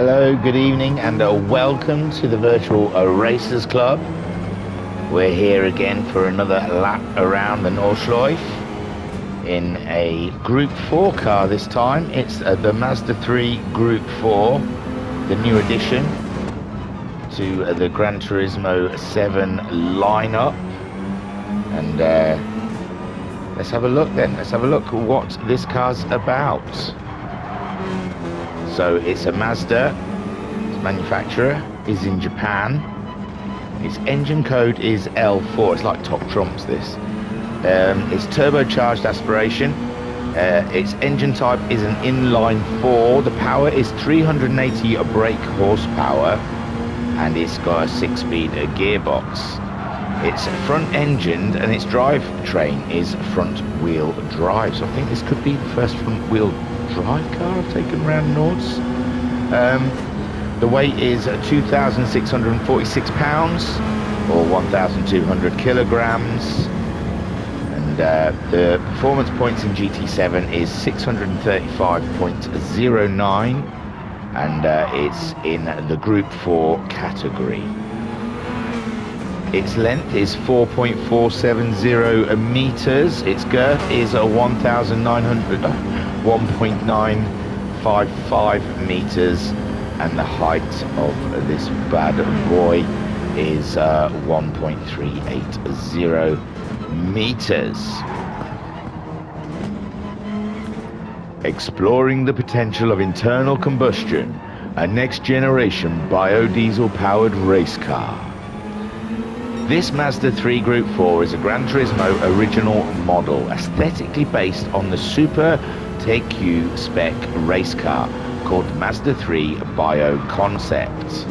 Hello, good evening, and welcome to the Virtual Racers Club. We're here again for another lap around the Nordschleife in a Group 4 car this time. It's the Mazda3 Gr.4, the new addition to the Gran Turismo 7 lineup. And let's have a look then. Let's have a look at what this car's about. So it's a Mazda. Its manufacturer is in Japan. Its engine code is L4. It's like top trumps, this. It's turbocharged aspiration. Its engine type is an inline 4. The power is 380 brake horsepower, and it's got a 6-speed gearbox. It's front-engined, and its drivetrain is front-wheel drive. So I think this could be the first front-wheel drive car I've taken around Nords. The weight is 2,646 pounds or 1,200 kilograms, and the performance points in GT7 is 635.09, and it's in the Group 4 category. Its length is 4.470 meters. Its girth is 1.955 meters, and the height of this bad boy is 1.380 meters. Exploring the potential of internal combustion, a next-generation biodiesel-powered race car. This Mazda3 Gr.4 is a Gran Turismo original model, aesthetically based on the Super TQ spec race car called Mazda3 Bio Concept.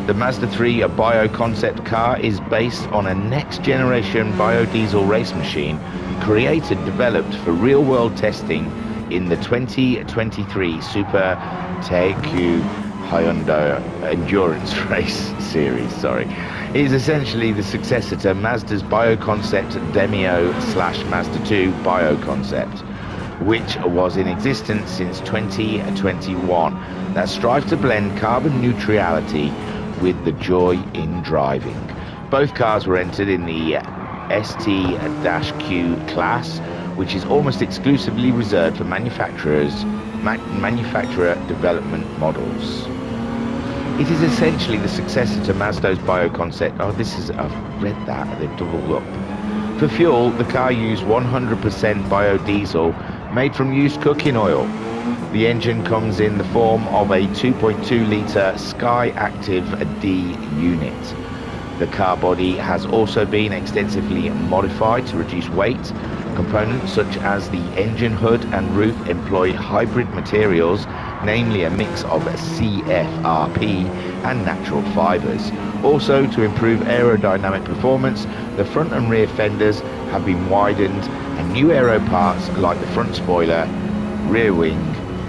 The Mazda3 Bio Concept car is based on a next-generation biodiesel race machine developed for real-world testing in the 2023 Super TQ Hyundai Endurance Race Series. It is essentially the successor to Mazda's Bioconcept Demio/Mazda2 Bioconcept, which was in existence since 2021, that strives to blend carbon neutrality with the joy in driving. Both cars were entered in the ST-Q class, which is almost exclusively reserved for manufacturer development models. It is essentially the successor to Mazda's Bioconcept. I've read that, they've doubled up. For fuel, the car used 100% biodiesel made from used cooking oil. The engine comes in the form of a 2.2 litre Sky Active D unit. The car body has also been extensively modified to reduce weight. Components such as the engine hood and roof employ hybrid materials, namely a mix of CFRP and natural fibers. Also, to improve aerodynamic performance, the front and rear fenders have been widened, and new aero parts like the front spoiler, rear wing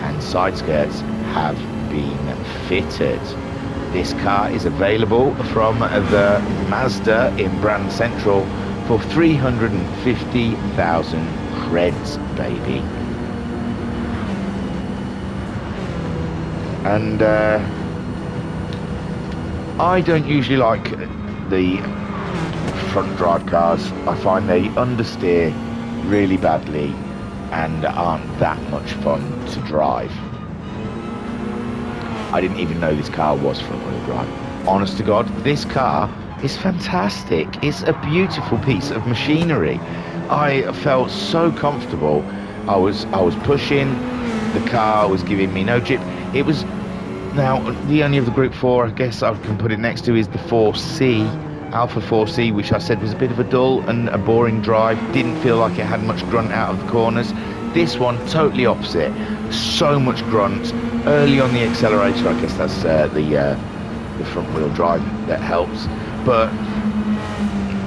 and side skirts have been fitted. This car is available from the Mazda in Brand Central for 350,000 creds, baby. And I don't usually like the front drive cars. I find they understeer really badly and aren't that much fun to drive. I didn't even know this car was front wheel drive. Honest to God, this car is fantastic. It's a beautiful piece of machinery. I felt so comfortable. I was pushing, the car was giving me no jip. It was, now the only of the Group 4 I guess I can put it next to is the 4C, Alpha 4C, which I said was a bit of a dull and a boring drive. Didn't feel like it had much grunt out of the corners. This one, totally opposite. So much grunt. Early on the accelerator, I guess that's the front wheel drive that helps. But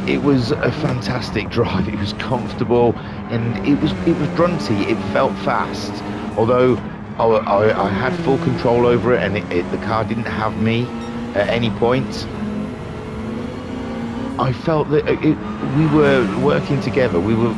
it was a fantastic drive. It was comfortable, and it was grunty. It felt fast. Although I had full control over it, and the car didn't have me at any point. I felt that we were working together. We were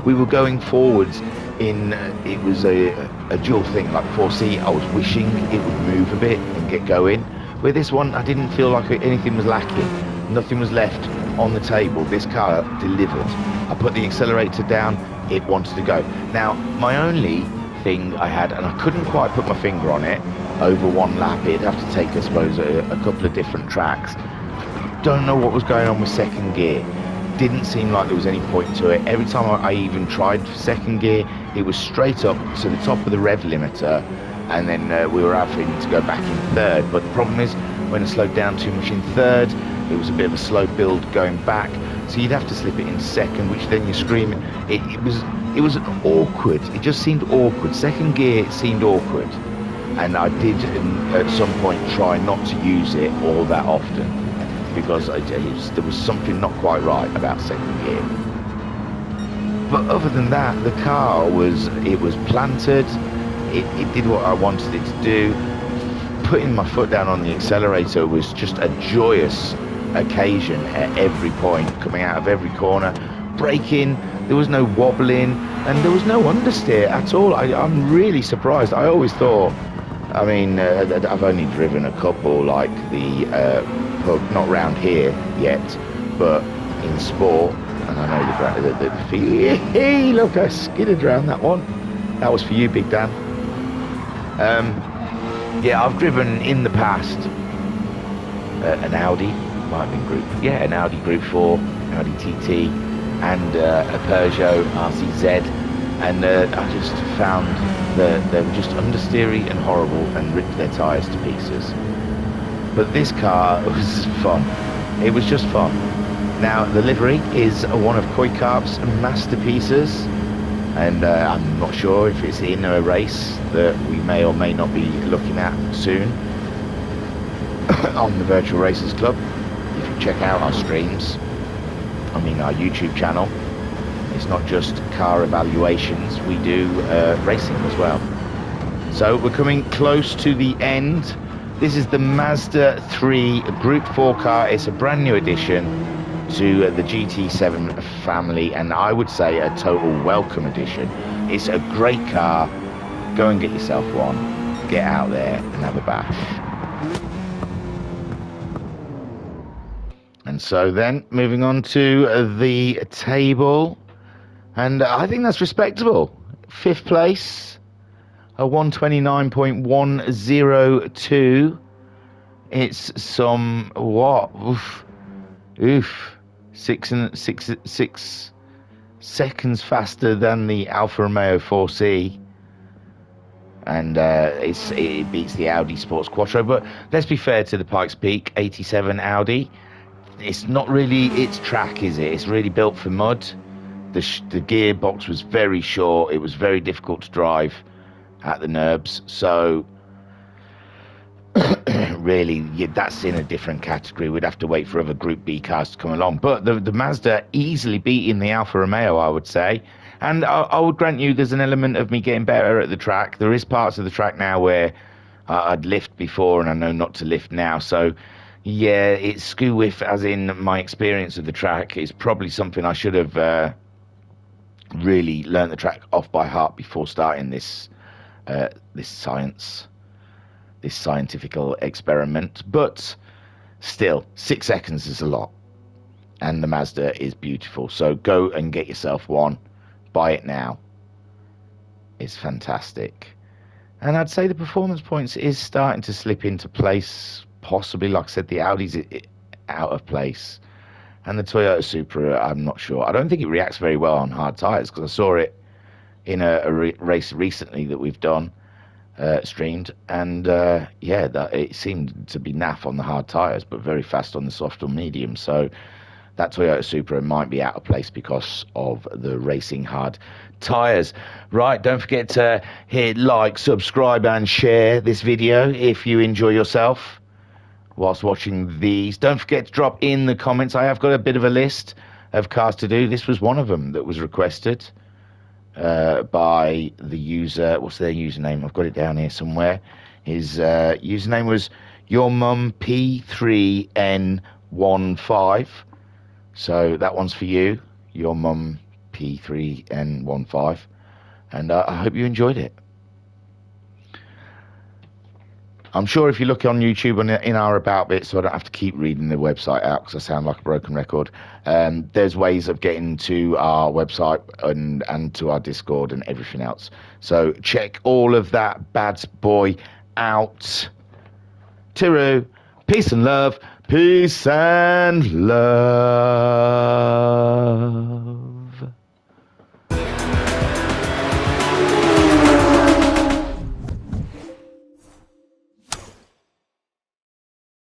we were going forwards in, it was a dual thing, like 4C. I was wishing it would move a bit and get going. With this one, I didn't feel like anything was lacking. Nothing was left on the table. This car delivered. I put the accelerator down, it wanted to go. Now, my only thing I had, and I couldn't quite put my finger on it, over one lap, it'd have to take, I suppose, a couple of different tracks. Don't know what was going on with second gear. Didn't seem like there was any point to it. Every time I even tried second gear, it was straight up to the top of the rev limiter, and then we were having to go back in third. But the problem is, when I slowed down too much in third, it was a bit of a slow build going back, so you'd have to slip it in second, which then you're screaming. It was awkward. It just seemed awkward. Second gear seemed awkward, and I did at some point try not to use it all that often, because there was something not quite right about second gear. But other than that, the car was planted. It did what I wanted it to do. Putting my foot down on the accelerator was just a joyous occasion at every point, coming out of every corner. Braking, there was no wobbling, and there was no understeer at all. I'm really surprised. I always thought, I mean, I've only driven a couple, like the not round here yet, but in sport, and I know the hey, look, I skidded around that one. That was for you, Big Dan. Yeah, I've driven in the past an Audi, might have been an Audi Group 4, Audi TT, and a Peugeot RCZ, and I just found that they were just understeery and horrible and ripped their tyres to pieces. But this car was fun. It was just fun. Now, the livery is one of Koikarp's masterpieces, and I'm not sure if it's in a race that we may or may not be looking at soon on the Virtual Racers Club. If you check out our streams, I mean our YouTube channel, it's not just car evaluations, we do racing as well. So we're coming close to the end. This is the Mazda3 Gr.4 car. It's a brand new addition to the GT7 family, and I would say a total welcome addition. It's a great car. Go and get yourself one. Get out there and have a bash. And so then, moving on to the table, and I think that's respectable. 5th place, a 129.102. It's some, what? Oof. 6 seconds faster than the Alfa Romeo 4C, and it beats the Audi Sports Quattro. But let's be fair to the Pikes Peak 87 Audi. It's not really its track, is it? It's really built for mud. The gearbox was very short. It was very difficult to drive at the NURBS. So really, that's in a different category. We'd have to wait for other Group B cars to come along. But the Mazda easily beating the Alfa Romeo, I would say. And I would grant you there's an element of me getting better at the track. There is parts of the track now where I'd lift before and I know not to lift now. So yeah, it's skew whiff, as in my experience of the track. It's probably something I should have really learned the track off by heart before starting this scientific experiment. But still, 6 seconds is a lot, and the Mazda is beautiful. So go and get yourself one. Buy it now. It's fantastic. And I'd say the performance points is starting to slip into place. Possibly, like I said, the Audi's out of place, and the Toyota Supra, I'm not sure. I don't think it reacts very well on hard tyres, because I saw it in a race recently that we've done, streamed, and yeah, that it seemed to be naff on the hard tyres, but very fast on the soft or medium. So that Toyota Supra might be out of place because of the racing hard tyres. Right, don't forget to hit like, subscribe, and share this video if you enjoy yourself whilst watching these. Don't forget to drop in the comments. I have got a bit of a list of cars to do. This was one of them that was requested by the user. What's their username? I've got it down here somewhere. His username was YourMumP3N15. So that one's for you, YourMumP3N15. P3N15, and I hope you enjoyed it. I'm sure if you look on YouTube and in our about bit, so I don't have to keep reading the website out because I sound like a broken record, there's ways of getting to our website and to our Discord and everything else. So check all of that bad boy out. Tiru, peace and love. Peace and love.